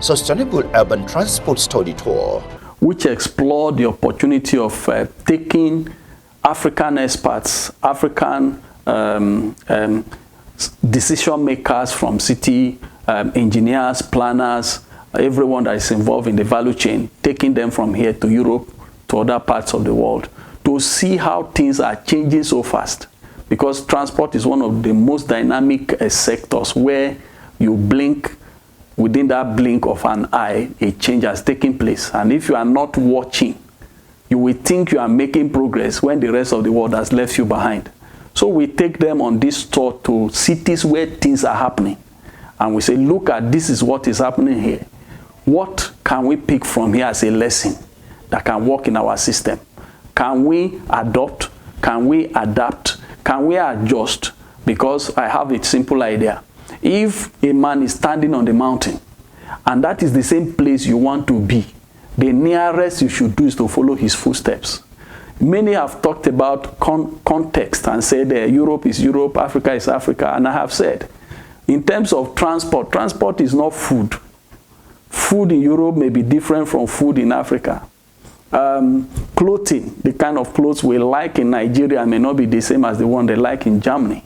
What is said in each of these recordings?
Sustainable Urban Transport Study Tour, which explored the opportunity of taking African experts, African decision makers from city, engineers, planners, everyone that is involved in the value chain, taking them from here to Europe, to other parts of the world, to see how things are changing so fast. Because transport is one of the most dynamic sectors where you blink, within that blink of an eye, a change has taken place. And if you are not watching, you will think you are making progress when the rest of the world has left you behind. So we take them on this tour to cities where things are happening. And we say, look at this is what is happening here. What can we pick from here as a lesson that can work in our system? Can we adopt? Can we adapt? Can we adjust? Because I have a simple idea. If a man is standing on the mountain and that is the same place you want to be, the nearest you should do is to follow his footsteps. Many have talked about context and said Europe is Europe, Africa is Africa, and I have said, in terms of transport, transport is not food. Food in Europe may be different from food in Africa. Clothing, the kind of clothes we like in Nigeria may not be the same as the one they like in Germany.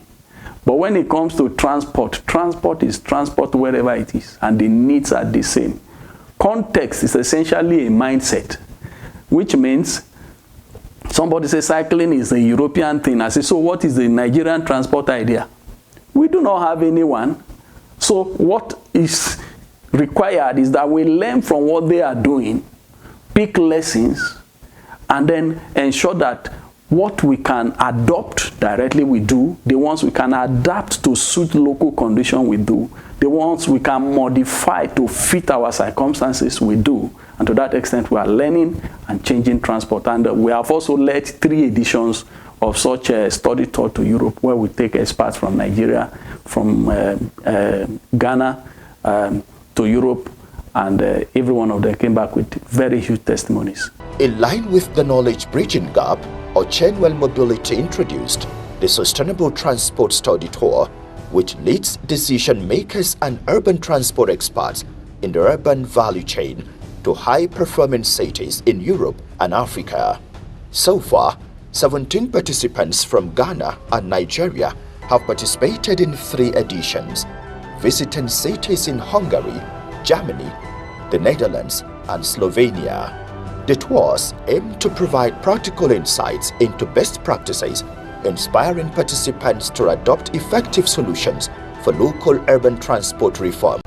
But when it comes to transport, transport is transport wherever it is, and the needs are the same. Context is essentially a mindset, which means somebody says cycling is a European thing. I say, so what is the Nigerian transport idea? We do not have anyone. So what is required is that we learn from what they are doing, pick lessons, and then ensure that what we can adopt directly we do, the ones we can adapt to suit local condition we do, the ones we can modify to fit our circumstances we do. And to that extent, we are learning and changing transport. And we have also led 3 editions of such a study tour to Europe, where we take experts from Nigeria, from Ghana to Europe, and every one of them came back with very huge testimonies. In line with the knowledge bridging gap, Ochenuell Mobility introduced the Sustainable Transport Study Tour, which leads decision makers and urban transport experts in the urban value chain to high-performing cities in Europe and Africa. So far, 17 participants from Ghana and Nigeria have participated in 3 editions, visiting cities in Hungary, Germany, the Netherlands, and Slovenia. The tours aim to provide practical insights into best practices, inspiring participants to adopt effective solutions for local urban transport reform.